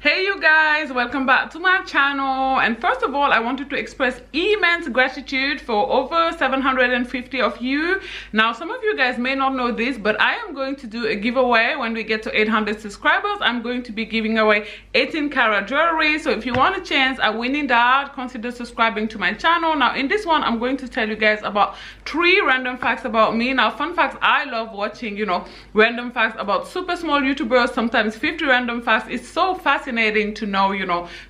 Hey you guys, welcome back to my channel. And first of all, I wanted to express immense gratitude for over 750 of you. Now some of you guys may not know this, but I am going to do a giveaway when we get to 800 subscribers. I'm going to be giving away 18 karat jewelry. So if you want a chance at winning that, consider subscribing to my channel. Now in this one, I'm going to tell you guys about 3 random facts about me. Now fun facts, I love watching, random facts about super small YouTubers, sometimes 50 random facts. It's so fascinating to know,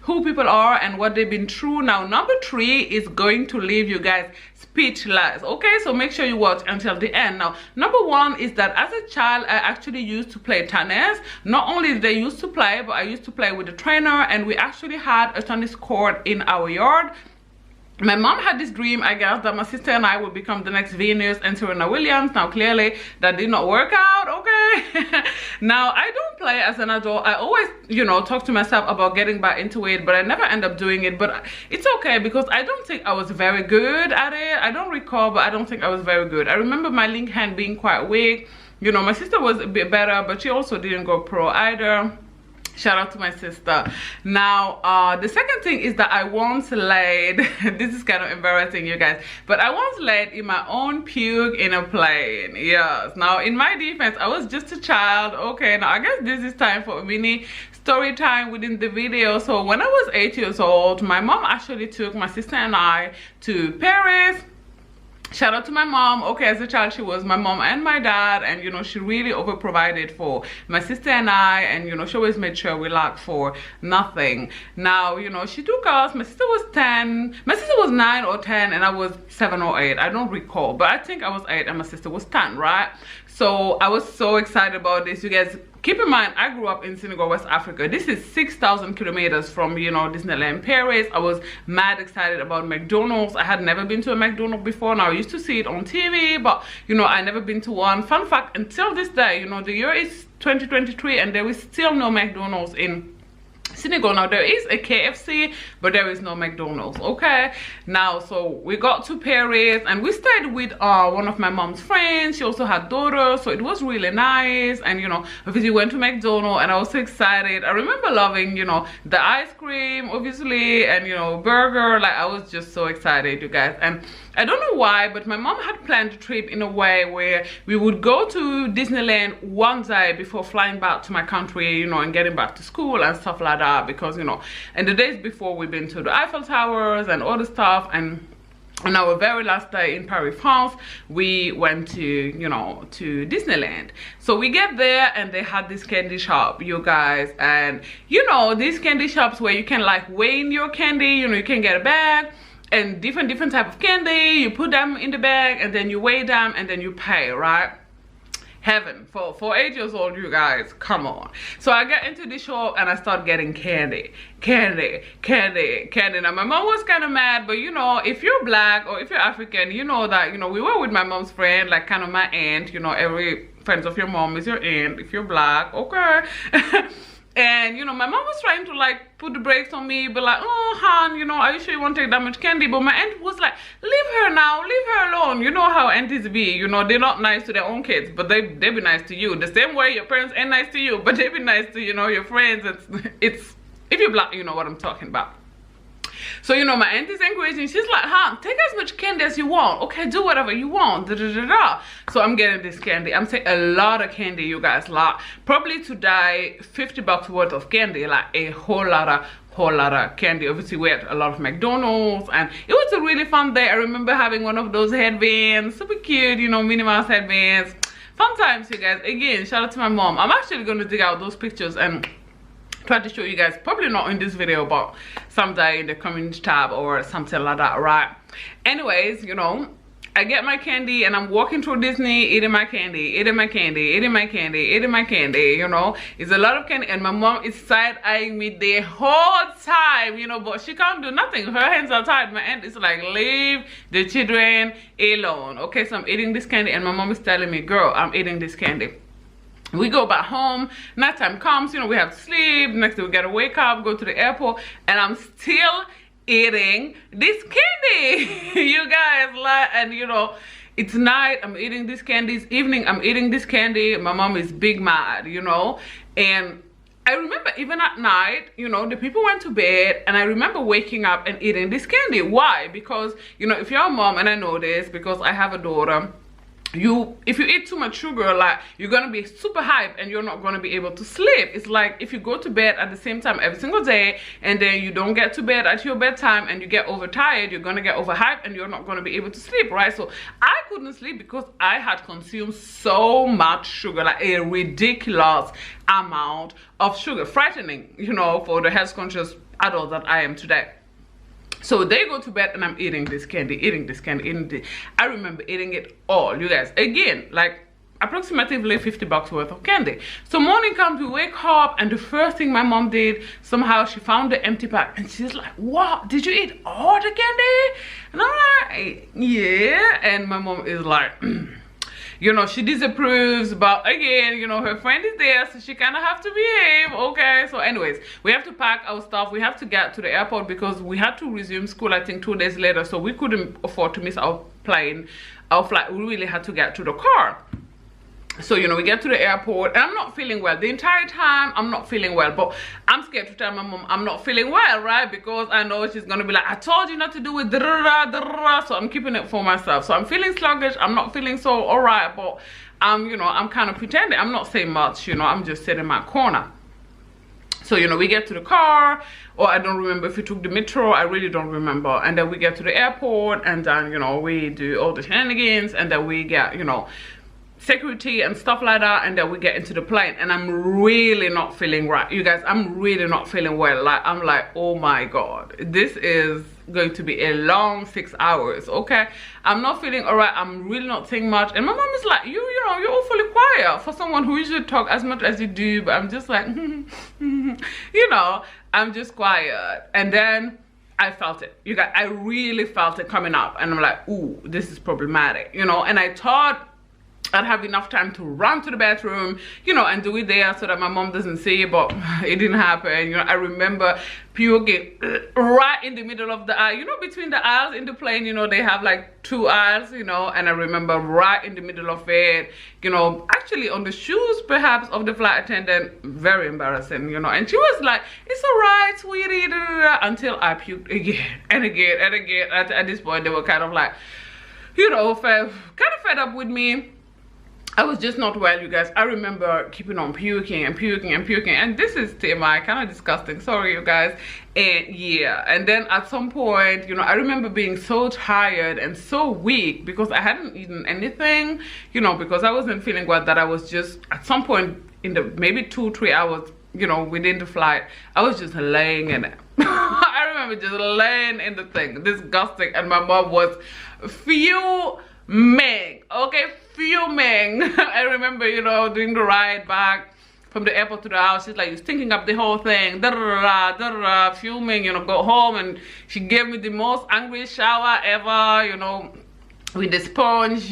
who people are and what they've been through. Now number 3 is going to leave you guys speechless. Okay, so make sure you watch until the end. Now number 1 is that as a child I actually used to play tennis. Not only did I used to play, but I used to play with a trainer, and we actually had a tennis court in our yard. My mom had this dream, I guess, that my sister and I would become the next Venus and Serena Williams. Now clearly that did not work out. Okay. Now I don't play as an adult. I always talk to myself about getting back into it, but I never end up doing it. But it's okay, because I don't think I was very good at it. I don't recall, but I don't think I was very good. I remember my link hand being quite weak. My sister was a bit better, but she also didn't go pro either. Shout out to my sister. Now the second thing is that I once laid this is kind of embarrassing, you guys, but I once laid in my own puke in a plane. Yes. Now in my defense, I was just a child. Okay, now I guess this is time for a mini story time within the video. So when I was 8 years old, my mom actually took my sister and I to Paris. Shout out to my mom. Okay, as a child she was my mom and my dad, and she really over provided for my sister and I, and she always made sure we lacked for nothing. Now she took us. My sister was 10, my sister was 9 or 10, and I was 7 or 8. I don't recall, but I think I was 8 and my sister was 10, right? So I was so excited about this, you guys. Keep in mind, I grew up in Senegal, West Africa. This is 6,000 kilometers from, Disneyland Paris. I was mad excited about McDonald's. I had never been to a McDonald's before. Now, I used to see it on TV, but, I never been to one. Fun fact, until this day, the year is 2023, and there is still no McDonald's in Senegal. Now there is a KFC, but there is no McDonald's. Okay, now so we got to Paris and we stayed with one of my mom's friends. She also had daughters, so it was really nice. And obviously went to McDonald's, and I was so excited. I remember loving the ice cream, obviously, and burger. Like, I was just so excited, you guys. And I don't know why, but my mom had planned the trip in a way where we would go to Disneyland one day before flying back to my country, and getting back to school and stuff like that, because and the days before we've been to the Eiffel Towers and all the stuff. And on our very last day in Paris, France, we went to to Disneyland. So we get there and they had this candy shop, you guys, and these candy shops where you can like weigh in your candy. You can get a bag and different type of candy. You put them in the bag and then you weigh them and then you pay, right? Heaven for 8 years old, you guys, come on. So I get into the shop and I start getting candy. Now my mom was kind of mad, but if you're black or if you're African, that we were with my mom's friend, like kind of my aunt. Every friends of your mom is your aunt if you're black. Okay. And my mom was trying to like put the brakes on me, but like, oh Han, are you sure you won't take that much candy? But my aunt was like, leave her now, leave her alone. You know how aunties be, they're not nice to their own kids, but they be nice to you. The same way your parents ain't nice to you, but they be nice to your friends. It's if you're black, you know what I'm talking about. So my aunt is encouraging. She's like, huh, take as much candy as you want. Okay, do whatever you want. So I'm getting this candy. I'm taking a lot of candy, you guys. Like, probably today, $50 worth of candy. Like a whole lot of candy. Obviously we had a lot of McDonald's, and it was a really fun day. I remember having one of those headbands, super cute, Minnie Mouse headbands. Fun times, you guys. Again, shout out to my mom. I'm actually going to dig out those pictures and try to show you guys, probably not in this video, but someday in the community tab or something like that, right? Anyways, I get my candy and I'm walking through Disney, eating my candy. It's a lot of candy, and my mom is side-eyeing me the whole time, but she can't do nothing. Her hands are tied. My aunt is like, leave the children alone. Okay, so I'm eating this candy and my mom is telling me, girl, I'm eating this candy. We go back home, nighttime comes, we have to sleep. Next day we gotta wake up, go to the airport, and I'm still eating this candy. You guys, like, and it's night, I'm eating this candy. It's evening, I'm eating this candy. My mom is big mad, and I remember even at night, you know, the people went to bed, and I remember waking up and eating this candy. Why? Because, you know, if you're a mom, and I know this because I have a daughter, if you eat too much sugar, like, you're gonna be super hyped and you're not gonna be able to sleep. It's like if you go to bed at the same time every single day, and then you don't get to bed at your bedtime and you get overtired, you're gonna get overhyped and you're not gonna be able to sleep, right? So I couldn't sleep because I had consumed so much sugar, like a ridiculous amount of sugar. Frightening, you know, for the health conscious adult that I am today. So they go to bed and I'm eating this candy, eating this candy, eating this. I remember eating it all, you guys. Again, like approximately 50 bucks worth of candy. So morning comes, we wake up, and the first thing my mom did, somehow she found the empty pack, and she's like, what, did you eat all the candy? And I'm like, yeah. And my mom is like, you know, she disapproves, but again, you know, her friend is there, so she kind of have to behave, okay? So anyways, we have to pack our stuff. We have to get to the airport because we had to resume school, I think 2 days later, so we couldn't afford to miss our plane, our flight. We really had to get to the car. So, you know, we get to the airport, and I'm not feeling well. The entire time, I'm not feeling well. But I'm scared to tell my mom I'm not feeling well, right? Because I know she's going to be like, I told you not to do it. So I'm keeping it for myself. So I'm feeling sluggish. I'm not feeling so all right. But you know, I'm kind of pretending. I'm not saying much, you know. I'm just sitting in my corner. So, you know, we get to the car, or I don't remember if we took the metro. I really don't remember. And then we get to the airport, and then, you know, we do all the shenanigans, and then we get, you know, security and stuff like that, and then we get into the plane, and I'm really not feeling right, you guys. I'm really not feeling well. Like, I'm like, oh my god, this is going to be a long 6 hours, okay? I'm not feeling all right. I'm really not saying much, and my mom is like, you know, you're awfully quiet for someone who usually talk as much as you do. But I'm just like you know, I'm just quiet. And then I felt it, you guys. I really felt it coming up, and I'm like, ooh, this is problematic, you know. And I thought I'd have enough time to run to the bathroom, you know, and do it there so that my mom doesn't see it, but it didn't happen. You know, I remember puking right in the middle of the aisle, you know, between the aisles in the plane, you know, they have like 2 aisles, you know, and I remember right in the middle of it, you know, actually on the shoes perhaps of the flight attendant. Very embarrassing, you know. And she was like, it's all right, sweetie, until I puked again and again and again. At this point, they were kind of like, you know, kind of fed up with me. I was just not well, you guys. I remember keeping on puking and puking and puking, and this is TMI, kind of disgusting, sorry you guys. And yeah, and then at some point, you know, I remember being so tired and so weak because I hadn't eaten anything, you know, because I wasn't feeling well, that I was just, at some point in the maybe 2-3 hours, you know, within the flight, I was just laying in it. I remember just laying in the thing, disgusting, and my mom was fuming, okay, fuming. I remember, you know, doing the ride back from the airport to the house. She's like, you're stinking up the whole thing, fuming, you know, go home. And she gave me the most angry shower ever, you know, with the sponge.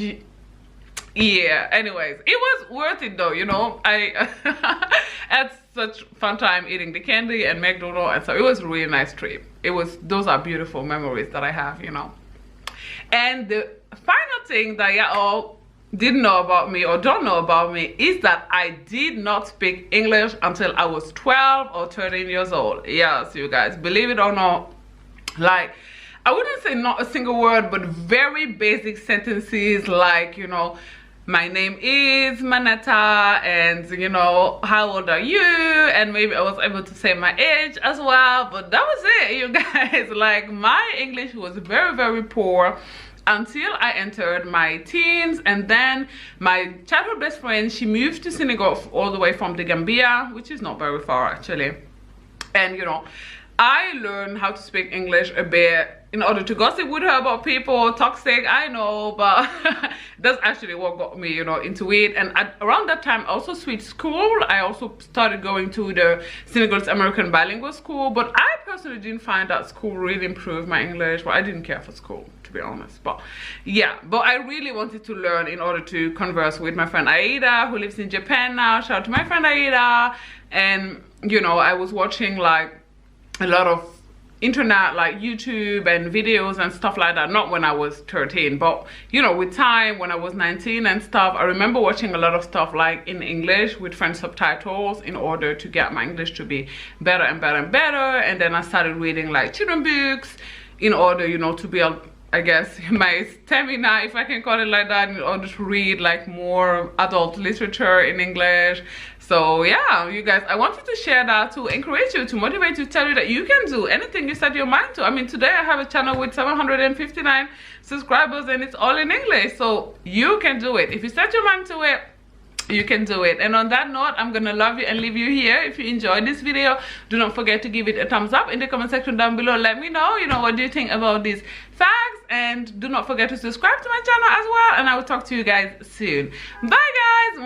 Yeah, anyways, it was worth it though, you know. I had such fun time eating the candy and McDonald's, and so it was a really nice trip. It was, those are beautiful memories that I have, you know. And the final thing that y'all didn't know about me or don't know about me is that I did not speak English until I was 12 or 13 years old. Yes, you guys, believe it or not, like, I wouldn't say not a single word, but very basic sentences like, you know, my name is Manetta, and you know, how old are you? And maybe I was able to say my age as well, but that was it, you guys. Like, my English was very, very poor until I entered my teens. And then my childhood best friend, she moved to Senegal all the way from the Gambia, which is not very far actually. And you know, I learned how to speak English a bit in order to gossip with her about people. Toxic, I know, but that's actually what got me, you know, into it. And around that time, I also switched school. I also started going to the Senegalese American Bilingual School, but I personally didn't find that school really improved my English. But I didn't care for school, to be honest. But yeah, but I really wanted to learn in order to converse with my friend Aida, who lives in Japan now. Shout out to my friend Aida. And you know, I was watching like a lot of internet like YouTube and videos and stuff like that. Not when I was 13, but you know, with time, when I was 19 and stuff, I remember watching a lot of stuff like in English with French subtitles in order to get my English to be better and better and better. And then I started reading like children books in order, you know, to build, I guess, my stamina, if I can call it like that, in order to read like more adult literature in English. So yeah, you guys, I wanted to share that to encourage you, to motivate you, tell you that you can do anything you set your mind to. I mean, today I have a channel with 759 subscribers and it's all in English. So you can do it. If you set your mind to it, you can do it. And on that note, I'm gonna love you and leave you here. If you enjoyed this video, do not forget to give it a thumbs up in the comment section down below. Let me know, you know, what do you think about these facts, and do not forget to subscribe to my channel as well, and I will talk to you guys soon. Bye guys.